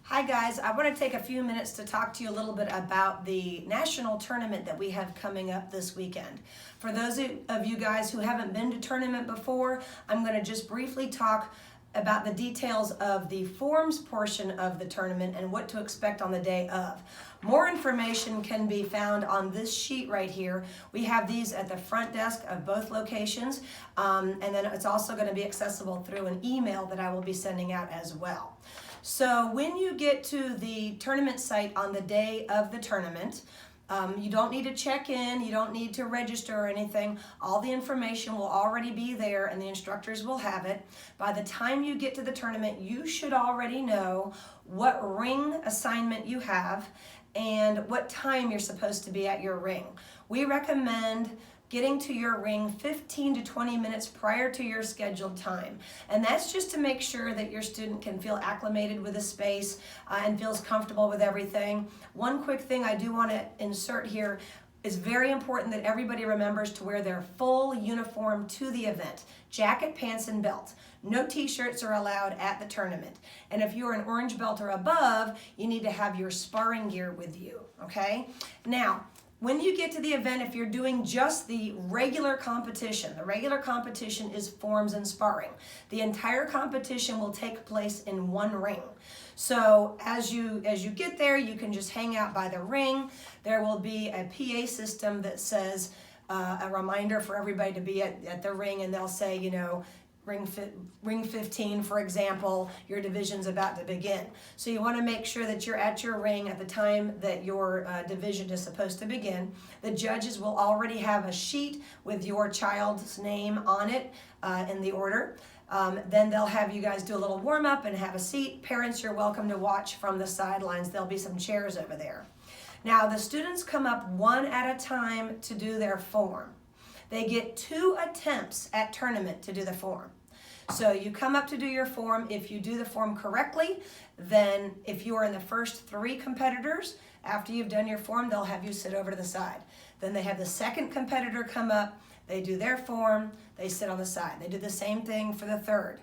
Hi guys, I want to take a few minutes to talk to you a little bit about the national tournament that we have coming up this weekend. For those of you guys who haven't been to tournament before, I'm going to just briefly talk about the details of the forms portion of the tournament and what to expect on the day of. More information can be found on this sheet right here. We have these at the front desk of both locations, and then it's also going to be accessible through an email that I will be sending out as well. So when you get to the tournament site on the day of the tournament, you don't need to check in, you don't need to register or anything. All the information will already be there and the instructors will have it. By the time you get to the tournament, you should already know what ring assignment you have and what time you're supposed to be at your ring. We recommend getting to your ring 15 to 20 minutes prior to your scheduled time. And that's just to make sure that your student can feel acclimated with the space and feels comfortable with everything. One quick thing I do want to insert here is very important that everybody remembers to wear their full uniform to the event. Jacket, pants, and belt. No t-shirts are allowed at the tournament. And if you're an orange belt or above, you need to have your sparring gear with you, okay? Now, when you get to the event, if you're doing just the regular competition is forms and sparring. The entire competition will take place in one ring. So as you get there, you can just hang out by the ring. There will be a PA system that says a reminder for everybody to be at the ring, and they'll say, you know, ring 15, for example, your division's about to begin. So you want to make sure that you're at your ring at the time that your division is supposed to begin. The judges will already have a sheet with your child's name on it in the order. Then they'll have you guys do a little warm-up and have a seat. Parents, you're welcome to watch from the sidelines. There'll be some chairs over there. Now, the students come up one at a time to do their form. They get 2 attempts at tournament to do the form. So you come up to do your form. If you do the form correctly, then if you are in the first 3 competitors, after you've done your form, they'll have you sit over to the side. Then they have the second competitor come up, they do their form, they sit on the side. They do the same thing for the third.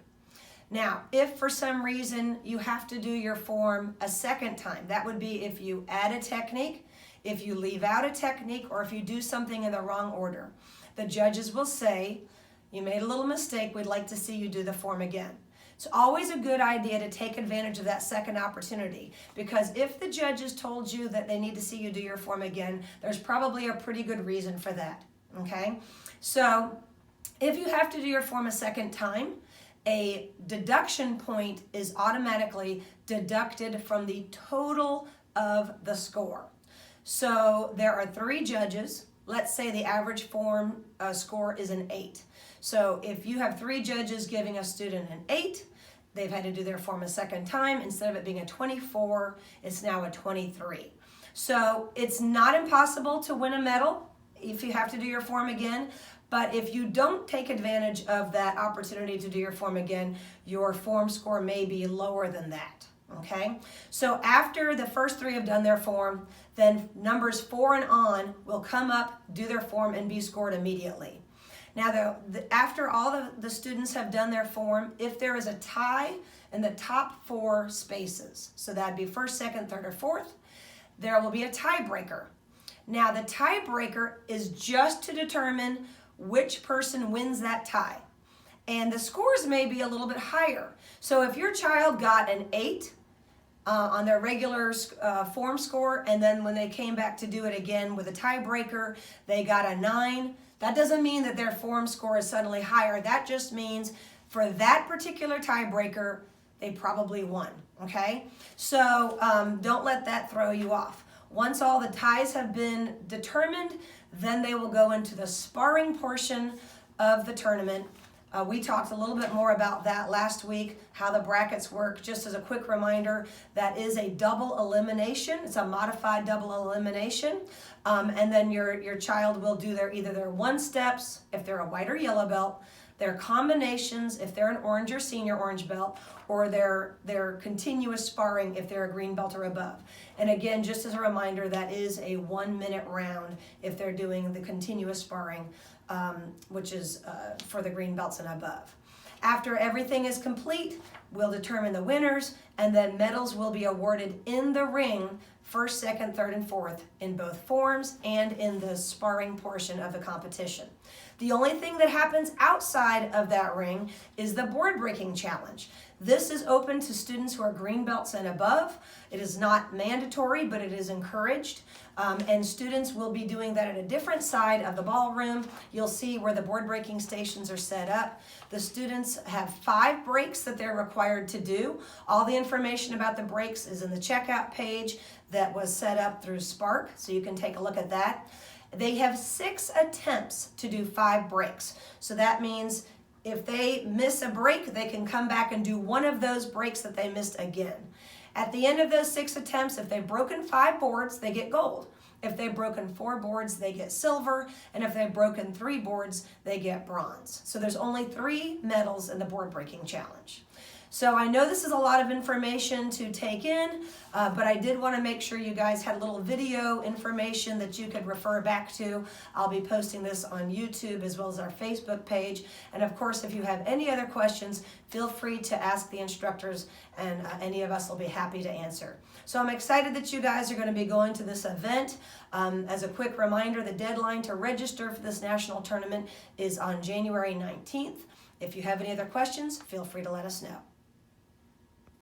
Now, if for some reason you have to do your form a second time, that would be if you add a technique, if you leave out a technique, or if you do something in the wrong order. The judges will say, you made a little mistake, we'd like to see you do the form again. It's always a good idea to take advantage of that second opportunity, because if the judges told you that they need to see you do your form again, there's probably a pretty good reason for that, okay? So if you have to do your form a second time, a deduction point is automatically deducted from the total of the score. So there are 3 judges. Let's say the average form score is an 8. So if you have 3 judges giving a student an 8, they've had to do their form a second time. Instead of it being a 24, it's now a 23. So it's not impossible to win a medal if you have to do your form again. But if you don't take advantage of that opportunity to do your form again, your form score may be lower than that. Okay, so after the first 3 have done their form, then numbers 4 and on will come up, do their form, and be scored immediately. Now, after all the students have done their form, if there is a tie in the top 4 spaces, so that'd be first, second, third, or fourth, there will be a tiebreaker. Now, the tiebreaker is just to determine which person wins that tie. And the scores may be a little bit higher. So if your child got an 8, on their regular form score, and then when they came back to do it again with a tiebreaker, they got a 9. That doesn't mean that their form score is suddenly higher. That just means for that particular tiebreaker, they probably won, okay? So don't let that throw you off. Once all the ties have been determined, then they will go into the sparring portion of the tournament. We talked a little bit more about that last week, how the brackets work. Just as a quick reminder, that is a double elimination. It's a modified double elimination. And then your child will do either their 1-steps, if they're a white or yellow belt, their combinations, if they're an orange or senior orange belt, or their continuous sparring, if they're a green belt or above. And again, just as a reminder, that is a 1-minute round if they're doing the continuous sparring, which is for the green belts and above. After everything is complete, we'll determine the winners, and then medals will be awarded in the ring, first, second, third, and fourth, in both forms and in the sparring portion of the competition. The only thing that happens outside of that ring is the board breaking challenge. This is open to students who are green belts and above. It is not mandatory, but it is encouraged. And students will be doing that at a different side of the ballroom. You'll see where the board breaking stations are set up. The students have 5 breaks that they're required to do. All the information about the breaks is in the checkout page that was set up through Spark, so you can take a look at that. They have 6 attempts to do 5 breaks. So that means if they miss a break, they can come back and do one of those breaks that they missed again. At the end of those 6 attempts, if they've broken 5 boards, they get gold. If they've broken 4 boards, they get silver. And if they've broken 3 boards, they get bronze. So there's only 3 medals in the board breaking challenge. So I know this is a lot of information to take in, but I did want to make sure you guys had a little video information that you could refer back to. I'll be posting this on YouTube as well as our Facebook page. And of course, if you have any other questions, feel free to ask the instructors, and any of us will be happy to answer. So I'm excited that you guys are going to be going to this event. As a quick reminder, the deadline to register for this national tournament is on January 19th. If you have any other questions, feel free to let us know.